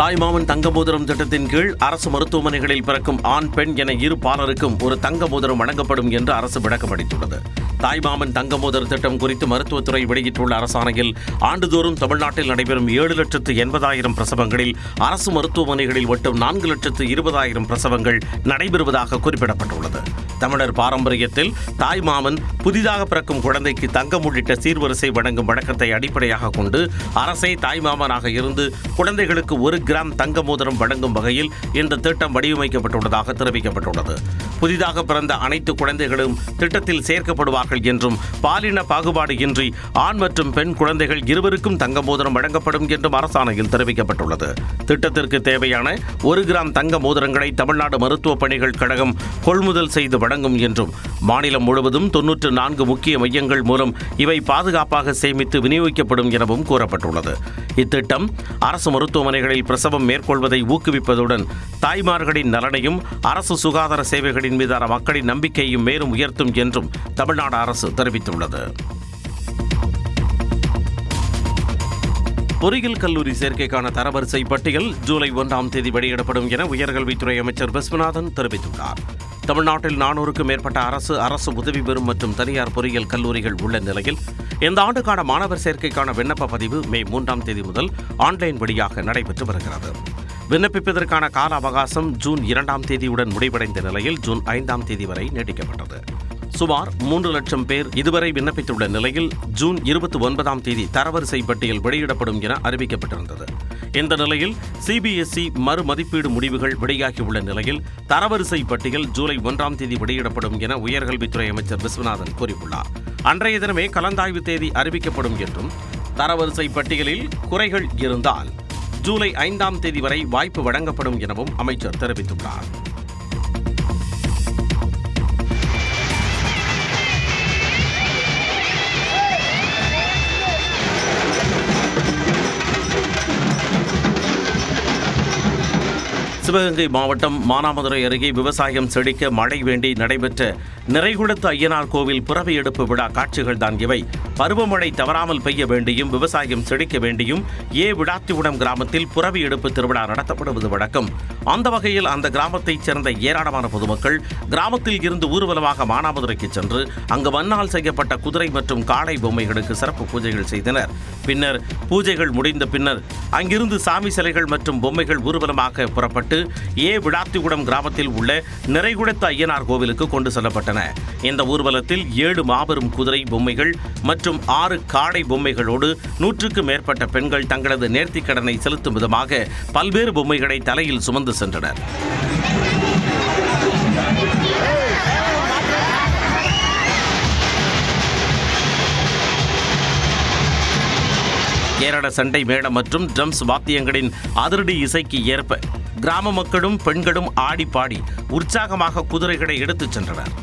தாய்மாமன் தங்க மோதிரம் திட்டத்தின் கீழ் அரசு மருத்துவமனைகளில் பிறக்கும் ஆண் பெண் என இரு பாலருக்கும் ஒரு தங்க மோதிரம் வழங்கப்படும் என்று அரசு விளக்கமளித்துள்ளது. தாய்மாமன் தங்க மோதிர திட்டம் குறித்து மருத்துவத்துறை வெளியிட்டுள்ள அரசாணையில் ஆண்டுதோறும் தமிழ்நாட்டில் நடைபெறும் 7,80,000 பிரசவங்களில் அரசு மருத்துவமனைகளில் மட்டும் 4,20,000 பிரசவங்கள் நடைபெறுவதாக குறிப்பிடப்பட்டுள்ளது. தமிழர் பாரம்பரியத்தில் தாய்மாமன் புதிதாக பிறக்கும் குழந்தைக்கு தங்கம் உள்ளிட்ட சீர்வரிசை வழங்கும் வழக்கத்தை அடிப்படையாக கொண்டு அரசே தாய்மாமனாக இருந்து குழந்தைகளுக்கு 1 கிராம் தங்க மோதிரம் வழங்கும் வகையில் இந்த திட்டம் வடிவமைக்கப்பட்டுள்ளதாக தெரிவிக்கப்பட்டுள்ளது. புதிதாக பிறந்த அனைத்து குழந்தைகளும் திட்டத்தில் சேர்க்கப்படுவார்கள் என்றும் பாலின பாகுபாடு இன்றி ஆண் மற்றும் பெண் குழந்தைகள் இருவருக்கும் தங்க மோதிரம் வழங்கப்படும் என்றும் அரசாணையில் தெரிவிக்கப்பட்டுள்ளது. திட்டத்திற்கு தேவையான 1 கிராம் தங்க மோதிரங்களை தமிழ்நாடு மருத்துவ பணிகள் கழகம் கொள்முதல் செய்து வழங்கும் என்றும் மாநிலம் முழுவதும் 94 முக்கிய மையங்கள் மூலம் இவை பாதுகாப்பாக சேமித்து விநியோகிக்கப்படும் எனவும் கூறப்பட்டுள்ளது. இத்திட்டம் அரசு மருத்துவமனைகளில் பிரசவம் மேற்கொள்வதை ஊக்குவிப்பதுடன் தாய்மார்களின் நலனையும் அரசு சுகாதார சேவைகளின் மீதான மக்களின் நம்பிக்கையையும் மேலும் உயர்த்தும் என்றும் தமிழ்நாடு அரசு தெரிவித்துள்ளது. பொறியியல் கல்லூரி சேர்க்கைக்கான தரவரிசை பட்டியல் ஜூலை 1ஆம் தேதி வெளியிடப்படும் என உயர்கல்வித்துறை அமைச்சர் விஸ்வநாதன் தெரிவித்துள்ளார். தமிழ்நாட்டில் 400க்கும் மேற்பட்ட அரசு உதவி பெறும் மற்றும் தனியார் பொறியியல் கல்லூரிகள் உள்ள நிலையில் இந்த ஆண்டுக்கான மாணவர் சேர்க்கைக்கான விண்ணப்ப பதிவு மே 3ஆம் தேதி முதல் ஆன்லைன் வழியாக நடைபெற்று வருகிறது. விண்ணப்பிப்பதற்கான கால அவகாசம் ஜூன் 2ஆம் தேதியுடன் முடிவடைந்த நிலையில் ஜூன் 5ஆம் தேதி வரை நீட்டிக்கப்பட்டது. சுமார் 3 லட்சம் பேர் இதுவரை விண்ணப்பித்துள்ள நிலையில் ஜூன் 29ஆம் தேதி தரவரிசை பட்டியல் வெளியிடப்படும் என அறிவிக்கப்பட்டிருந்தது. இந்த நிலையில் சிபிஎஸ்இ மறுமதிப்பீடு முடிவுகள் வெளியாகியுள்ள நிலையில் தரவரிசை பட்டியல் ஜூலை 1ஆம் தேதி வெளியிடப்படும் என உயர்கல்வித்துறை அமைச்சர் விஸ்வநாதன் கூறியுள்ளார். அன்றைய தினமே கலந்தாய்வு தேதி அறிவிக்கப்படும் என்றும் தரவரிசை பட்டியலில் குறைகள் இருந்தால் ஜூலை 5ஆம் தேதி வரை வாய்ப்பு வழங்கப்படும் எனவும் அமைச்சர் தெரிவித்துள்ளார். சிவகங்கை மாவட்டம் மானாமதுரை அருகே விவசாயம் செழிக்க மழை வேண்டி நடைபெற்ற நிறைகுளத்து ஐயனார் கோவில் பிறவி எடுப்பு விழா காட்சிகள் தான் இவை. பருவமழை தவறாமல் பெய்ய வேண்டியும் விவசாயம் செழிக்க வேண்டியும் விளாத்திகுடம் கிராமத்தில் பிறவி எடுப்பு திருவிழா நடத்தப்படுவது வழக்கம். அந்த வகையில் அந்த கிராமத்தைச் சேர்ந்த ஏராளமான பொதுமக்கள் கிராமத்தில் இருந்து ஊர்வலமாக மானாமதுரைக்கு சென்று அங்கு மண்ணால் செய்யப்பட்ட குதிரை மற்றும் காளை பொம்மைகளுக்கு சிறப்பு பூஜைகள் செய்தனர். பின்னர் பூஜைகள் முடிந்த பின்னர் அங்கிருந்து சாமி சிலைகள் மற்றும் பொம்மைகள் ஊர்வலமாக புறப்பட்டு விளாத்திகுடம் கிராமத்தில் உள்ள நிறைகுளத்து ஐயனார் கோவிலுக்கு கொண்டு செல்லப்பட்டன. இந்த ஊர்வலத்தில் 7 மாபெரும் குதிரை பொம்மைகள் மற்றும் 6 காளை பொம்மைகளோடு 100க்கும் மேற்பட்ட பெண்கள் தங்களது நேர்த்திக் கடனை செலுத்தும் விதமாக பல்வேறு பொம்மைகளை தலையில் சுமந்து சென்றனர். கேரள சண்டை மேளம் மற்றும் ட்ரம்ஸ் வாத்தியங்களின் அதிரடி இசைக்கு ஏற்ப கிராம மக்களும் பெண்களும் ஆடி பாடி உற்சாகமாக குதிரைகளை எடுத்துச் சென்றனர்.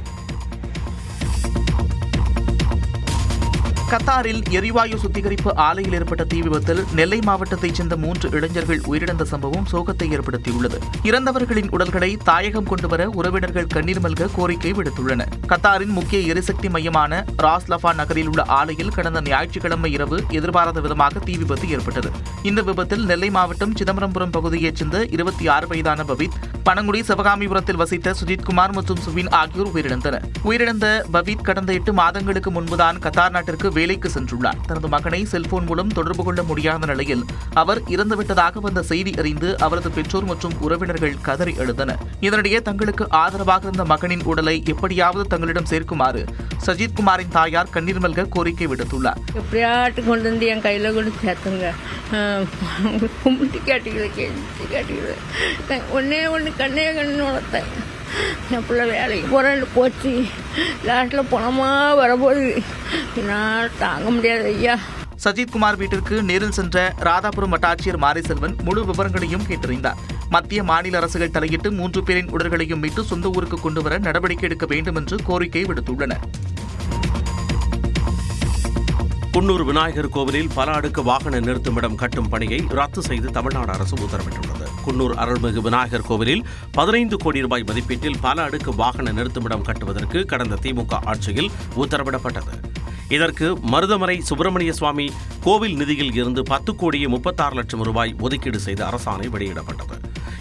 கத்தாரில் எரிவாயு சுத்திகரிப்பு ஆலையில் ஏற்பட்ட தீ விபத்தில் நெல்லை மாவட்டத்தைச் சேர்ந்த 3 இளைஞர்கள் உயிரிழந்த சம்பவம் சோகத்தை ஏற்படுத்தியுள்ளது. இறந்தவர்களின் உடல்களை தாயகம் கொண்டுவர உறவினர்கள் கண்ணீர் மல்க கோரிக்கை விடுத்துள்ளனர். கத்தாரின் முக்கிய எரிசக்தி மையமான ராஸ்லஃபா நகரில் உள்ள ஆலையில் கடந்த ஞாயிற்றுக்கிழமை இரவு எதிர்பாராத விதமாக தீ விபத்து ஏற்பட்டது. இந்த விபத்தில் நெல்லை மாவட்டம் சிதம்பரபுரம் பகுதியைச் சேர்ந்த 26 வயதான பவித், பனங்குடி சிவகாமிபுரத்தில் வசித்த சுஜித்குமார் மற்றும் சுவின் ஆகியோர் உயிரிழந்தனர். உயிரிழந்த பவித் கடந்த 8 மாதங்களுக்கு முன்புதான் கத்தார் நாட்டிற்கு வேலைக்கு சென்றுள்ளார். தனது மகனை செல்போன் மூலம் தொடர்பு கொள்ள முடியாத நிலையில் அவர் இறந்துவிட்டதாக வந்த செய்தி அறிந்து அவரது பெற்றோர் மற்றும் உறவினர்கள் கதறி எழுந்தனர். இதனிடையே தங்களுக்கு ஆதரவாக இருந்த மகனின் உடலை எப்படியாவது தங்களிடம் சேர்க்குமாறு சஜித்குமாரின் தாயார் கண்ணீர் மல்க கோரிக்கை விடுத்துள்ளார். எப்படியாட்டு கொண்டு வந்து என் கையில் கூட சேர்த்துங்க, கும்பிட்டு கேட்டுக்கிறது ஒன்னே ஒன்று கண்ணே கண்ணு வளர்த்தேன். என் பிள்ளை வேலைக்கு போகிறேன் போச்சு, லாஸ்ட்டில் பணமா வரபோது நான் தாங்க முடியாது ஐயா. சஜித்குமார் வீட்டிற்கு நேரில் சென்ற ராதாபுரம் வட்டாட்சியர் மாரிசெல்வன் முழு விவரங்களையும் கேட்டறிந்தார். மத்திய மாநில அரசுகள் தலையிட்டு 3 பேரின் உடல்களையும் மீட்டு சொந்த ஊருக்கு கொண்டுவர நடவடிக்கை எடுக்க வேண்டும் என்று கோரிக்கை விடுத்துள்ளனர். குன்னூர் விநாயகர் கோவிலில் பல அடுக்கு வாகன நிறுத்துமிடம் கட்டும் பணியை ரத்து செய்து தமிழ்நாடு அரசு உத்தரவிட்டுள்ளது. குன்னூர் அருள்மிகு விநாயகர் கோவிலில் 15 கோடி ரூபாய் மதிப்பீட்டில் பல அடுக்கு வாகன நிறுத்துமிடம் கட்டுவதற்கு கடந்த திமுக ஆட்சியில் உத்தரவிடப்பட்டது. இதற்கு மருதமலை சுப்பிரமணிய சுவாமி கோவில் நிதியில் இருந்து 10 கோடியே 36 லட்சம் ரூபாய் ஒதுக்கீடு செய்து அரசாணை வெளியிடப்பட்டது.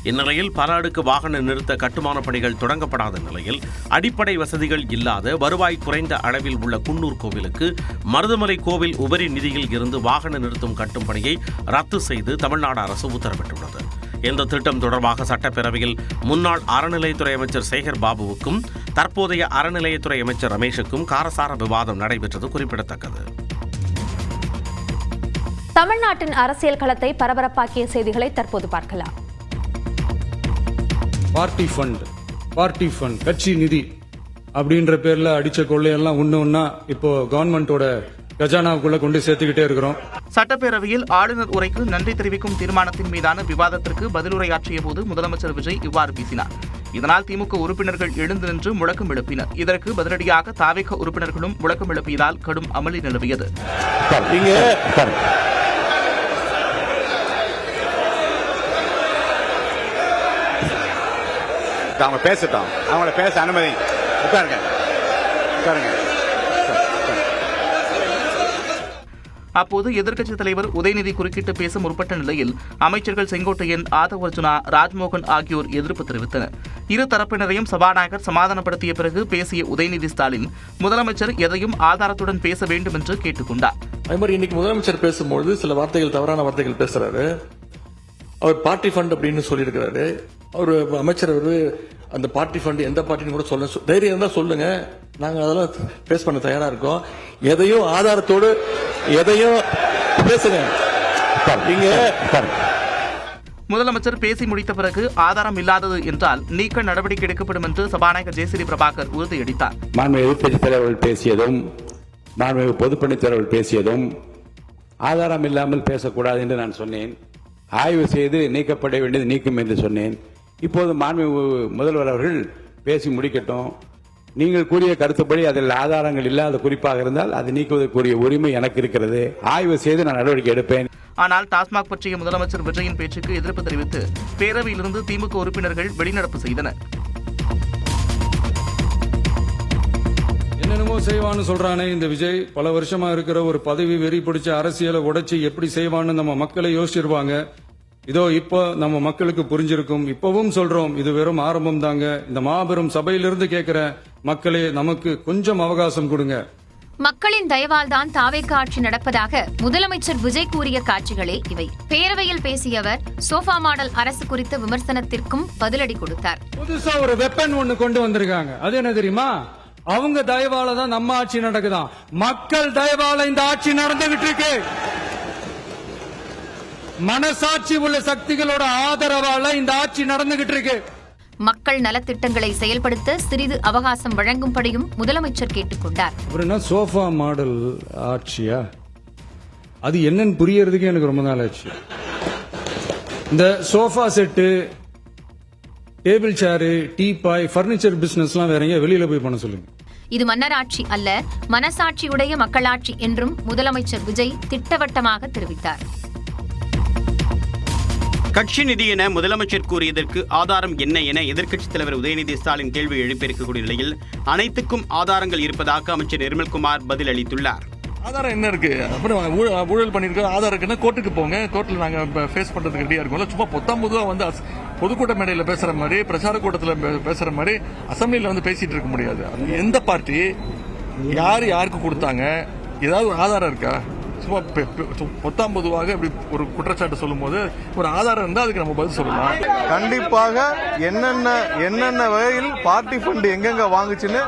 இந்நிலையில் பல அடுக்கு வாகன நிறுத்த கட்டுமான பணிகள் தொடங்கப்படாத நிலையில் அடிப்படை வசதிகள் இல்லாத வருவாய் குறைந்த அளவில் உள்ள குன்னூர் கோவிலுக்கு மருதமலை கோவில் உபரி நிதியில் இருந்து வாகன நிறுத்தம் கட்டும் பணியை ரத்து செய்து தமிழ்நாடு அரசு உத்தரவிட்டுள்ளது. இந்த திட்டம் தொடர்பாக சட்டப்பேரவையில் முன்னாள் அறநிலையத்துறை அமைச்சர் சேகர் பாபுவுக்கும் தற்போதைய அறநிலையத்துறை அமைச்சர் ரமேஷுக்கும் காரசார விவாதம் நடைபெற்றது குறிப்பிடத்தக்கது. தமிழ்நாட்டின் அரசியல் களத்தை பரபரப்பாக்கிய செய்திகளை தற்போது பார்க்கலாம். பார்ட்டி ஃபண்ட் கட்சி நிதி அப்படின்ற பேர்ல அடிச்ச கொள்ளையெல்லாம் ஒண்ணா இப்போ கவர்மெண்டோட கஜானாவுக்குள்ள கொண்டு சேர்த்துக்கிட்டே இருக்கிறோம். சட்டப்பேரவையில் ஆளுநர் உரைக்கு நன்றி தெரிவிக்கும் தீர்மானத்தின் மீதான விவாதத்திற்கு பதிலுரையாற்றிய போது முதலமைச்சர் விஜய் இவ்வாறு பேசினார். இதனால் திமுக உறுப்பினர்கள் எழுந்து நின்று முழக்கம் எழுப்பினர். இதற்கு பதிலடியாக தாவேக உறுப்பினர்களும் முழக்கம் எழுப்பியதால் கடும் அமளி நிலவியது. அவங்க பேசட்டும், அவங்கள பேச அனுமதி. உட்காருங்க. அப்போது எதிர்க்கட்சித் தலைவர் உதயநிதி குறுக்கிட்டு பேச முற்பட்ட நிலையில் அமைச்சர்கள் செங்கோட்டையன், ஆதவ் அர்ஜுனா, ராஜ்மோகன் ஆகியோர் எதிர்ப்பு தெரிவித்தனர். இரு தரப்பினரையும் சபாநாயகர் சமாதானப்படுத்திய பிறகு பேசிய உதயநிதி ஸ்டாலின் முதலமைச்சர் எதையும் ஆதாரத்துடன் பேச வேண்டும் என்று கேட்டுக் கொண்டார். அதே மாதிரி இன்னைக்கு முதலமைச்சர் பேசும்போது சில வார்த்தைகள், தவறான வார்த்தைகள் பேசுறாரு. அவர் பார்ட்டி ஃபண்ட் அப்படின்னு சொல்லியிருக்கிறாரு. அவர் அமைச்சர் அந்த பார்ட்டி ஃபண்ட் எந்த பார்ட்டின்னு கூட சொல்ல தைரியம் இருந்தா சொல்லுங்க, நாங்க அதெல்லாம் பேஸ் பண்ண தயாரா இருக்கோம். எதையும் ஆதாரத்தோடு எதையும் பேசுங்க. முதலமைச்சர் பேசி முடித்த பிறகு ஆதாரம் இல்லாதது என்றால் நீக்க நடவடிக்கை எடுக்கப்படும் என்று சபாநாயகர் ஜெயசிறி பிரபாகர் உறுதியளித்தார். மாண்புமிகு எதிர்க்கட்சித் தலைவர்கள் பேசியதும் மாண்புமிகு பொதுப்பணித் தலைவர்கள் பேசியதும் ஆதாரம் இல்லாமல் பேசக்கூடாது என்று நான் சொன்னேன். ஆய்வு செய்து நீக்கப்பட வேண்டியது நீக்கும் என்று சொன்னேன். இப்போது மாண்புமிகு முதல்வர் அவர்கள் பேசி முடிக்கட்டும். நீங்கள் கூறிய கருத்துப்படி அதில் ஆதாரங்கள் இல்லாத குறிப்பாக இருந்தால் அதை நீக்குவதற்குரிய உரிமை எனக்கு இருக்கிறது. ஆய்வு செய்து நான் நடவடிக்கை எடுப்பேன். ஆனால் டாஸ்மாக் பற்றிய முதலமைச்சர் விஜயின் பேச்சுக்கு எதிர்ப்பு தெரிவித்து பேரவையிலிருந்து திமுக உறுப்பினர்கள் வெளிநடப்பு செய்தனர். என்னென்னமோ செய்வான்னு சொல்றானே இந்த விஜய். பல வருஷமா இருக்கிற ஒரு பதவி வெறி பிடிச்ச அரசியலை உடைச்சு எப்படி செய்வான்னு நம்ம மக்களை யோசிச்சிருவாங்க. இதோ இப்போ நம்ம மக்களுக்கு புரிஞ்சிருக்கும். இப்பவும் சொல்றோம், இது வெறும் ஆரம்பம் தாங்க. இந்த மாபெரும் சபையிலிருந்து கேட்கிற மக்களே, நமக்கு கொஞ்சம் அவகாசம் கொடுங்க. மக்களின் தயவால் தான் தாவேக ஆட்சி நடப்பதாக முதலமைச்சர் விஜய் கூறிய காட்சிகளே இவை. பேரவையில் பேசிய அவர் சோஃபா மாடல் அரசு குறித்த விமர்சனத்திற்கும் பதிலடி கொடுத்தார். புதுசா ஒரு வெப்பன் ஒண்ணு கொண்டு வந்திருக்காங்க. அது என்ன தெரியுமா? அவங்க தயவால தான் நம்ம ஆட்சி நடக்குதாம். மக்கள் தயவால இந்த ஆட்சி நடந்துகிட்டு இருக்கு. மனசாட்சி உள்ள சக்திகளோட ஆதரவால இந்த ஆட்சி நடந்துகிட்டு இருக்கு. மக்கள் நலத்திட்டங்களை செயல்படுத்த சிறிது அவகாசம் வழங்கும்படியும் முதலமைச்சர் கேட்டுக்கொண்டார். சோஃபா மாடல் ஆட்சியா? அது என்னன்னு புரியறதுக்கு எனக்கு ரொம்ப நாள் ஆச்சு. இந்த sofa set, table chair, teapoy, furniture பிசினஸ்லாம் வேற எங்க வெளியில போய் பண்ண சொல்லுங்க. இது மன்னராட்சி அல்ல, மனசாட்சியுடைய மக்களாட்சி என்றும் முதலமைச்சர் விஜய் திட்டவட்டமாக தெரிவித்தார். கட்சி நிதி என முதலமைச்சர் கூறியதற்கு ஆதாரம் என்ன என எதிர்க்கட்சித் தலைவர் உதயநிதி ஸ்டாலின் கேள்வி எழுப்பியிருக்கக்கூடிய நிலையில் அனைத்துக்கும் ஆதாரங்கள் இருப்பதாக அமைச்சர் நிர்மல்குமார் பதில் அளித்துள்ளார். ஆதாரம் என்ன இருக்கு? அப்புறம் ஊழல் பண்ணிருக்க ஆதாரம் இருக்குன்னா கோர்ட்டுக்கு போங்க. கோர்ட்ல நாங்க ஃபேஸ் பண்றதுக்கு ரெடியா இருக்கோம். சும்மா பொத்தாம்பதுவா வந்து பொதுக்கூட்ட மேடையில பேசுற மாதிரி, பிரச்சார கூட்டத்தில் பேசுற மாதிரி அசம்பிளில வந்து பேசிட்டு இருக்க முடியாது. எந்த பார்ட்டி யாருக்கு கொடுத்தாங்க, ஏதாவது ஒரு ஆதாரம் இருக்கா? சும்மா பொத்தாம்பதுவாக இப்படி ஒரு குற்றச்சாட்டு சொல்லும் போது ஒரு ஆதாரம் இருந்தா அதுக்கு நம்ம பதில் சொல்லலாம். கண்டிப்பாக என்னென்ன வகையில் பார்ட்டி ஃபண்ட் எங்கெங்க வாங்குச்சுன்னு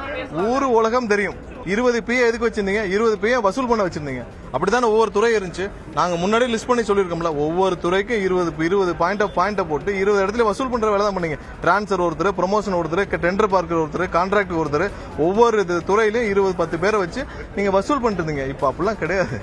ஊரு உலகம் தெரியும். 20 பிஏ எதுக்கு வச்சிருந்தீங்க? 20 பிஏ வசூல் பண்ண வச்சிருந்தீங்க. அப்படித்தானே ஒவ்வொரு துறை இருந்துச்சு. நாங்க முன்னாடி லிஸ்ட் பண்ணி சொல்லியிருக்கோம்ல, ஒவ்வொரு துறைக்கும் 20 பாயிண்ட போட்டு 20 இடத்துல வசூல் பண்ற வேலை தான் பண்ணீங்க. டிரான்ஸ்பர் ஒருத்தர், ப்ரொமோஷன் ஒருத்தர், டெண்டர் பார்க்கர் ஒருத்தர், கான்ட்ராக்ட் ஒருத்தர், ஒவ்வொரு துறையிலும் 20-10 பேரை வச்சு நீங்க வசூல் பண்ணிட்டு இருந்தீங்க. இப்ப அப்படிலாம் கிடையாது.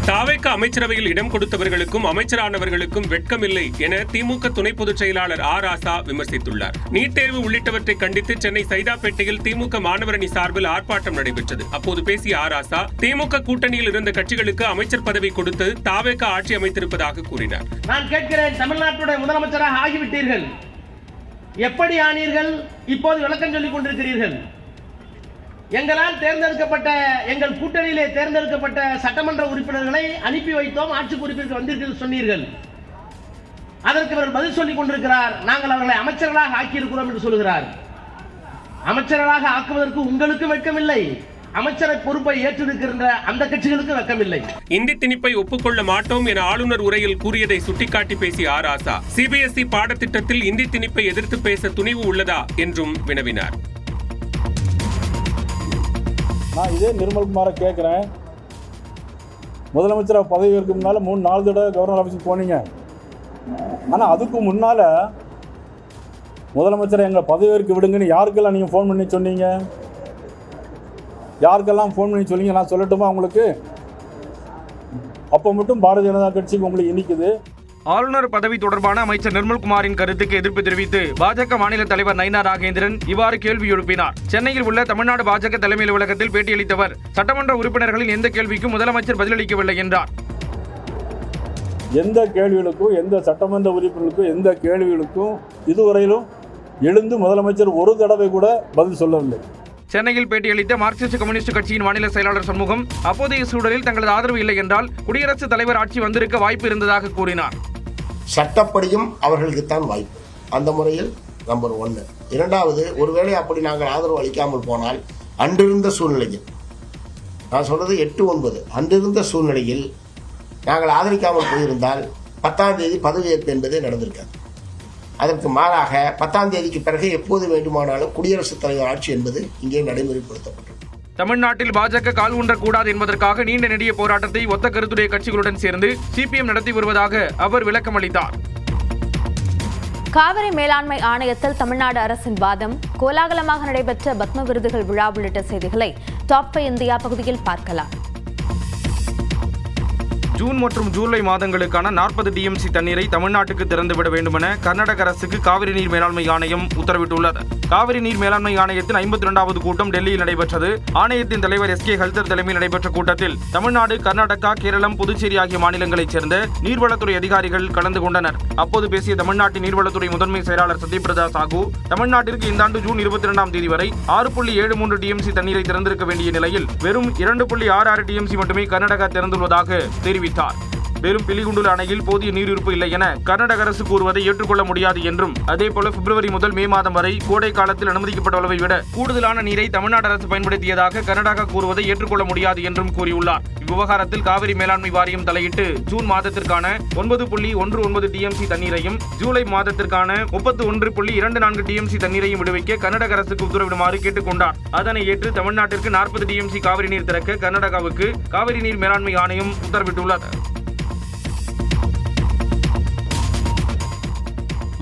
தாவேக அமைச்சரவையில் இடம் கொடுத்தவர்களுக்கும் அமைச்சரானவர்களுக்கும் வெட்கமில்லை என திமுக துணை பொதுச் செயலாளர் ஆர் ராசா விமர்சித்துள்ளார். நீட் தேர்வு உள்ளிட்டவற்றை கண்டித்து சென்னை சைதாப்பேட்டையில் திமுக மாணவர் அணி சார்பில் ஆர்ப்பாட்டம் நடைபெற்றது. அப்போது பேசிய ஆர் ராசா, திமுக கூட்டணியில் இருந்த கட்சிகளுக்கு அமைச்சர் பதவி கொடுத்து தாவேக ஆட்சி அமைத்திருப்பதாக கூறினார். நான் கேட்கிறேன், தமிழ்நாட்டுடைய முதலமைச்சராக ஆகிவிட்டீர்கள், எப்படி ஆனீர்கள்? இப்போது விளக்கம் சொல்லிக் கொண்டிருக்கிறீர்கள். எங்களால் தேர்ந்தெடுக்கப்பட்ட எங்கள் கூட்டணியிலே தேர்ந்தெடுக்கப்பட்ட சட்டமன்ற உறுப்பினர்களை அனுப்பி வைத்தோம், ஆட்சி பொறுப்பிற்கு வந்தீர்கள் சொன்னீர்கள். அதற்கு அவர் பதில் சொல்லிக் கொண்டிருக்கிறார், நாங்கள் அவர்களை அமைச்சர்களாக ஆக்கியிருக்கிறோம் என்று சொல்கிறார். அமைச்சர்களாக ஆக்குவதற்கு உங்களுக்கு வெட்கமில்லை, அமைச்சரை பொறுப்பை ஏற்றிருக்கின்ற அந்த கட்சிகளுக்கு வெட்கமில்லை. இந்தி திணிப்பை ஒப்புக்கொள்ள மாட்டோம் என ஆளுநர் உரையில் கூறியதை சுட்டிக்காட்டி பேசிய ஆராசா சிபிஎஸ்இ பாடத்திட்டத்தில் இந்தி திணிப்பை எதிர்த்து பேச துணிவு உள்ளதா என்றும் வினவினார். நான் இதே நிர்மல்குமாரை கேட்குறேன், முதலமைச்சராக பதவி ஏற்க முன்னால் 3-4 தடவை கவர்னர் ஆஃபீஸுக்கு போனீங்க. ஆனால் அதுக்கு முன்னால் முதலமைச்சரை எங்களை பதவியேற்க விடுங்கன்னு யாருக்கெல்லாம் நீங்கள் ஃபோன் பண்ணி சொன்னீங்க? யாருக்கெல்லாம் ஃபோன் பண்ணி சொன்னீங்க? நான் சொல்லட்டுமா உங்களுக்கு? அப்போ மட்டும் பாரதிய ஜனதா கட்சிக்கு உங்களுக்கு இனிக்குது. ஆளுநர் பதவி தொடர்பான அமைச்சர் நிர்மல்குமாரின் கருத்துக்கு எதிர்ப்பு தெரிவித்து பாஜக மாநில தலைவர் நயினா நாகேந்திரன் இவ்வாறு கேள்வி எழுப்பினார். சென்னையில் உள்ள தமிழ்நாடு பாஜக தலைமை அலுவலகத்தில் பேட்டியளித்தவர், சட்டமன்ற உறுப்பினர்களின் எந்த கேள்விக்கும் முதலமைச்சர் பதிலளிக்கவில்லை என்றார். எந்த கேள்விகளுக்கும், எந்த சட்டமன்ற உறுப்பினர்களுக்கும், எந்த கேள்விகளுக்கும் இதுவரையிலும் எழுந்து முதலமைச்சர் ஒரு தடவை கூட பதில் சொல்லவில்லை. சென்னையில் பேட்டியளித்த மார்க்சிஸ்ட் கம்யூனிஸ்ட் கட்சியின் மாநில செயலாளர் சண்முகம், அப்போதைய சூழலில் தங்களது ஆதரவு இல்லை என்றால் குடியரசுத் தலைவர் ஆட்சி வந்திருக்க வாய்ப்பு இருந்ததாக கூறினார். சட்டப்படியும் அவர்களுக்குத்தான் வாய்ப்பு. அந்த முறையில் நம்பர் 1. இரண்டாவது, ஒருவேளை அப்படி நாங்கள் ஆதரவு அளிக்காமல் போனால் அன்றிருந்த சூழ்நிலையில், நான் சொல்றது 8-9, அன்றிருந்த சூழ்நிலையில் நாங்கள் ஆதரிக்காமல் போயிருந்தால் 10ஆம் தேதி பதவியேற்பு என்பதே நடந்திருக்காது. அதற்கு மாறாக 10ஆம் தேதிக்கு பிறகு எப்போது வேண்டுமானாலும் குடியரசுத் தலைவர் ஆட்சி என்பது இங்கே நடைமுறைப்படுத்தப்பட்டது. தமிழ்நாட்டில் பாஜக கால் ஊன்றக்கூடாது என்பதற்காக நீண்ட நெடிய போராட்டத்தை ஒத்த கருத்துடைய கட்சிகளுடன் சேர்ந்து சிபிஎம் நடத்தி வருவதாக அவர் விளக்கம் அளித்தார். காவிரி மேலாண்மை ஆணையத்தில் தமிழ்நாடு அரசின் வாதம், கோலாகலமாக நடைபெற்ற பத்ம விருதுகள் விழா உள்ளிட்ட செய்திகளை டாப் 5 இந்தியா பகுதியில் பார்க்கலாம். ஜூன் மற்றும் ஜூலை மாதங்களுக்கான 40 டிஎம்சி தண்ணீரை தமிழ்நாட்டுக்கு திறந்துவிட வேண்டுமென கர்நாடக அரசுக்கு காவிரி நீர் மேலாண்மை ஆணையம் உத்தரவிட்டுள்ளது. காவிரி நீர் மேலாண்மை ஆணையத்தின் 52வது கூட்டம் டெல்லியில் நடைபெற்றது. ஆணையத்தின் தலைவர் எஸ் கே ஹல்தர் தலைமையில் நடைபெற்ற கூட்டத்தில் தமிழ்நாடு, கர்நாடகா, கேரளம், புதுச்சேரி ஆகிய மாநிலங்களைச் சேர்ந்த நீர்வளத்துறை அதிகாரிகள் கலந்து கொண்டனர். அப்போது பேசிய தமிழ்நாட்டின் நீர்வளத்துறை முதன்மை செயலாளர் சத்யபிரதா சாகு, தமிழ்நாட்டிற்கு இந்த ஆண்டு ஜூன் 22ஆம் தேதி வரை 6.73 டிஎம்சி தண்ணீரை திறந்திருக்க வேண்டிய நிலையில் வெறும் 2.66 டிஎம்சி மட்டுமே கர்நாடகா திறந்துள்ளதாக தெரிவித்தார். மேலும் பிலிகுண்டுலு அணையில் போதிய நீர் இருப்பு இல்லை என கர்நாடக அரசு கூறுவதை ஏற்றுக்கொள்ள முடியாது என்றும், அதேபோல பிப்ரவரி முதல் மே மாதம் வரை கோடை காலத்தில் அனுமதிக்கப்பட்ட அளவை விட கூடுதலான நீரை தமிழ்நாடு அரசு பயன்படுத்தியதாக கர்நாடகா கூறுவதை ஏற்றுக்கொள்ள முடியாது என்றும் கூறியுள்ளார். இவ்விவகாரத்தில் காவிரி மேலாண்மை வாரியம் தலையிட்டு ஜூன் மாதத்திற்கான 9.19 டிஎம்சி தண்ணீரையும், ஜூலை மாதத்திற்கான 31.24 டிஎம்சி தண்ணீரையும் விடுவிக்க கர்நாடக அரசுக்கு உத்தரவிடுமாறு கேட்டுக் கொண்டார். அதனை ஏற்று தமிழ்நாட்டிற்கு 40 டிஎம்சி காவிரி நீர் திறக்க கர்நாடகாவுக்கு காவிரி நீர் மேலாண்மை ஆணையம் உத்தரவிட்டுள்ளது.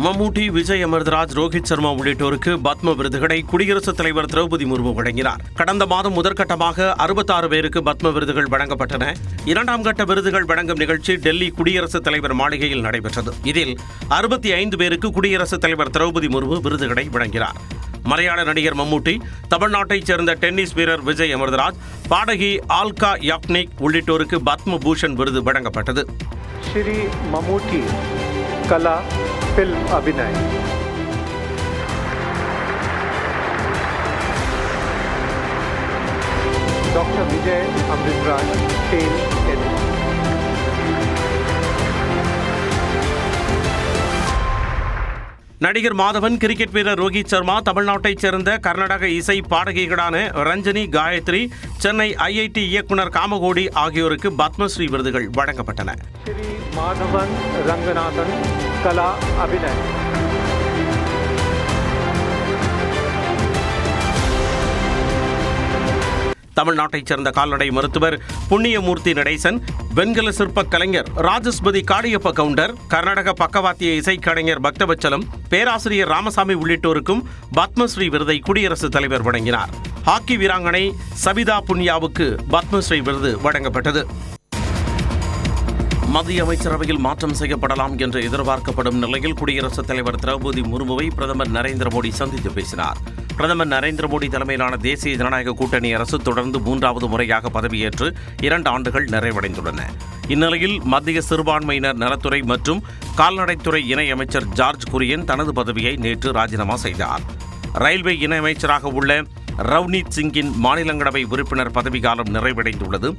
மம்முட்டி, விஜய் அமிர்தராஜ், ரோஹித் சர்மா உள்ளிட்டோருக்கு பத்ம விருதுகளை குடியரசுத் தலைவர் திரௌபதி முர்மு வழங்கினார். கடந்த மாதம் முதற்கட்டமாக 66 பேருக்கு பத்ம விருதுகள் வழங்கப்பட்டன. 2ஆம் கட்ட விருதுகள் வழங்கும் நிகழ்ச்சி டெல்லி குடியரசுத் தலைவர் மாளிகையில் நடைபெற்றது. இதில் 65 பேருக்கு குடியரசுத் தலைவர் திரௌபதி முர்மு விருதுகளை வழங்கினார். மலையாள நடிகர் மம்முட்டி, தமிழ்நாட்டைச் சேர்ந்த டென்னிஸ் வீரர் விஜய் அமிர்தராஜ், பாடகி ஆல்கா யாக்னிக் உள்ளிட்டோருக்கு பத்ம பூஷன் விருது வழங்கப்பட்டது. श्री ममूटी कला फिल्म अभिनय, doctor Vijay Amritraj tell tennis, நடிகர் மாதவன், கிரிக்கெட் வீரர் ரோஹித் சர்மா, தமிழ்நாட்டைச் சேர்ந்த கர்நாடக இசை பாடகிகளான ரஞ்சனி, காயத்ரி, சென்னை ஐஐடி இயக்குனர் காமகோடி ஆகியோருக்கு பத்மஸ்ரீ விருதுகள் வழங்கப்பட்டன. श्री माधवन रंगनाथन कला अभिनय, தமிழ்நாட்டைச் சேர்ந்த கால்நடை மருத்துவர் புண்ணியமூர்த்தி நடேசன், வெண்கல சிற்ப கலைஞர் ராஜஸ்பதி காளியப்ப கவுண்டர், கர்நாடக பக்கவாத்திய இசைக்கலைஞர் பக்தவச்சலம், பேராசிரியர் ராமசாமி உள்ளிட்டோருக்கும் பத்மஸ்ரீ விருதை குடியரசுத் தலைவர் வழங்கினார். ஹாக்கி வீராங்கனை சபிதா புன்யாவுக்கு பத்மஸ்ரீ விருது வழங்கப்பட்டது. மத்திய அமைச்சரவையில் மாற்றம் செய்யப்படலாம் என்று எதிர்பார்க்கப்படும் நிலையில் குடியரசுத் தலைவர் திரௌபதி முர்முவை பிரதமர் நரேந்திர மோடி சந்தித்து பேசினார். பிரதமர் நரேந்திர மோடி தலைமையிலான தேசிய ஜனநாயக கூட்டணி அரசு தொடர்ந்து 3வது முறையாக பதவியேற்று 2 ஆண்டுகள் நிறைவடைந்துள்ளன. இந்நிலையில் மத்திய சிறுபான்மையினர் நலத்துறை மற்றும் கால்நடைத்துறை இணையமைச்சர் ஜார்ஜ் குரியன் தனது பதவியை நேற்று ராஜினாமா செய்தார். ரயில்வே இணையமைச்சராக உள்ள ரவ்னீத் சிங்கின் மாநிலங்களவை உறுப்பினர் பதவிக்காலம் நிறைவடைந்துள்ளது.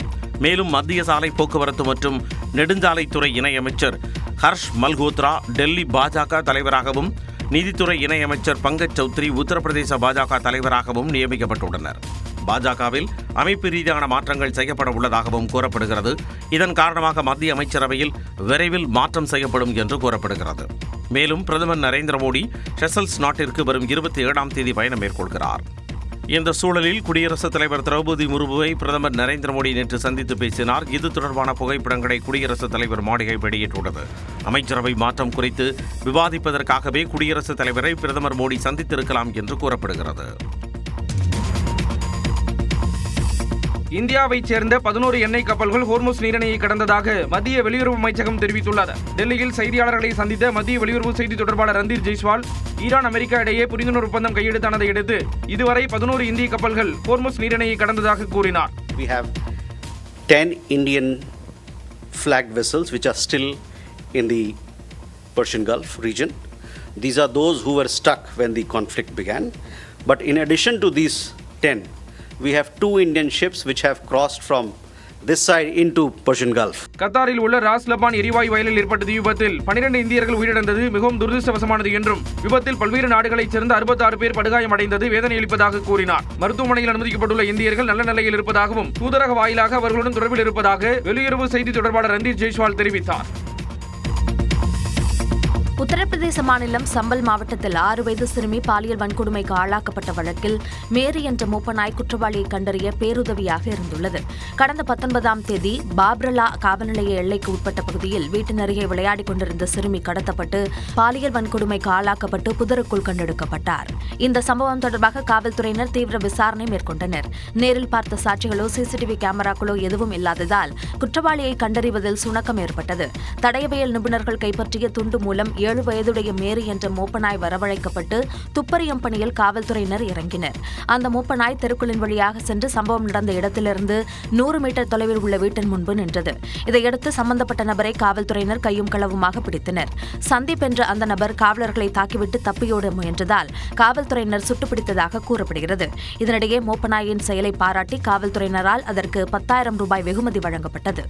மேலும் மத்திய சாலை போக்குவரத்து மற்றும் நெடுஞ்சாலைத்துறை இணையமைச்சர் ஹர்ஷ் மல்ஹோத்ரா டெல்லி பாஜக தலைவராகவும், நீதித்துறை இணையமைச்சர் பங்கஜ் சௌத்ரி உத்தரப்பிரதேச பாஜக தலைவராகவும் நியமிக்கப்பட்டுள்ளனர். பாஜகவில் அமைப்பு ரீதியான மாற்றங்கள் செய்யப்பட உள்ளதாகவும் கூறப்படுகிறது. இதன் காரணமாக மத்திய அமைச்சரவையில் விரைவில் மாற்றம் செய்யப்படும் என்று கூறப்படுகிறது. மேலும் பிரதமர் நரேந்திர மோடி செஷல்ஸ் நாட்டிற்கு வரும் 27ஆம் தேதி பயணம் மேற்கொள்கிறார். இந்த சூழலில் குடியரசுத் தலைவர் திரௌபதி முர்முவை பிரதமர் நரேந்திர மோடி நேற்று சந்தித்து பேசினார். இது தொடர்பான புகைப்படங்களை குடியரசுத் தலைவர் மாளிகை வெளியிட்டுள்ளது. அமைச்சரவை மாற்றம் குறித்து விவாதிப்பதற்காகவே குடியரசுத் தலைவரை பிரதமர் மோடி சந்தித்திருக்கலாம் என்று கூறப்படுகிறது. இந்தியாவைச் சேர்ந்த 11 எண்ணெய் கப்பல்கள் ஹோர்முஸ் நீரிணையை கடந்ததாக மத்திய வெளியுறவு அமைச்சகம் தெரிவித்துள்ளது. டெல்லியில் செய்தியாளர்களை சந்தித்த மத்திய வெளியுறவு செய்தி தொடர்பாளர் ரந்தீர் ஜெய்ஸ்வால், ஈரான் அமெரிக்கா இடையே புரிந்துணர்வு ஒப்பந்தம் கையெழுத்தானதை அடுத்து இதுவரை 11 இந்திய கப்பல்கள் ஹோர்முஸ் நீரிணையை கடந்ததாக கூறினார். We have 10 Indian flagged vessels which are still in the Persian Gulf region. These are those who were stuck when the conflict began. But in addition to these 10, we have 2 Indian ships which have crossed from this side into Persian Gulf. கத்தாரில் உள்ள ராஸ் Laban எரிவாயு வயலில் ஏற்பட்ட தீ விபத்தில் 12 இந்தியர்கள் உயிரிழந்தது மிகவும் துரதிருஷ்டவசமானது என்றும், விபத்தில் பல்வேறு நாடுகளைச் சேர்ந்த 66 பேர் படுகாயமடைந்தது வேதனை அளிப்பதாக கூறினார். மருத்துவமனையில் அனுமதிக்கப்பட்டுள்ள இந்தியர்கள் நல்ல நிலையில் இருப்பதாகவும், தூதரக வாயிலாக அவர்களுடன் தொடர்பில் இருப்பதாக வெளியுறவு செய்தி தொடர்பாளர் ரந்தீர் ஜெய்ஸ்வால் தெரிவித்தார். உத்தரப்பிரதேச மாநிலம் சம்பல் மாவட்டத்தில் 6 வயது சிறுமி பாலியல் வன்கொடுமைக்கு ஆளாக்கப்பட்ட வழக்கில் மேரி என்ற மூப்பநாய் குற்றவாளியை கண்டறிய பேருதவியாக இருந்துள்ளது. கடந்த 19ஆம் தேதி பாப்ரலா காவல் நிலைய எல்லைக்கு உட்பட்ட பகுதியில் வீட்டின் அருகே விளையாடிக் கொண்டிருந்த சிறுமி கடத்தப்பட்டு பாலியல் வன்கொடுமைக்கு ஆளாக்கப்பட்டு புதருக்குள் கண்டெடுக்கப்பட்டார். இந்த சம்பவம் தொடர்பாக காவல்துறையினர் தீவிர விசாரணை மேற்கொண்டனர். நேரில் பார்த்த சாட்சிகளோ சிசிடிவி கேமராக்களோ எதுவும் இல்லாததால் குற்றவாளியை கண்டறிவதில் சுணக்கம் ஏற்பட்டது. தடயவியல் நிபுணர்கள் கைப்பற்றிய துண்டு மூலம் 7 வயதுடைய மேரி என்ற மூப்பநாய் வரவழைக்கப்பட்டு துப்பறியும் பணியில் காவல்துறையினர் இறங்கினர். அந்த மூப்பநாய் தெருக்குளின் வழியாக சென்று சம்பவம் நடந்த இடத்திலிருந்து 100 மீட்டர் தொலைவில் உள்ள வீட்டின் முன்பு நின்றது. இதையடுத்து சம்பந்தப்பட்ட நபரை காவல்துறையினர் கையும் களவுமாக பிடித்தனர். சந்தீப் என்ற அந்த நபர் காவலர்களை தாக்கிவிட்டு தப்பியோட முயன்றதால் காவல்துறையினர் சுட்டுப்பிடித்ததாக கூறப்படுகிறது. இதனிடையே மூப்பநாயின் செயலை பாராட்டி காவல்துறையினரால் அதற்கு 10,000 ரூபாய் வெகுமதி வழங்கப்பட்டது.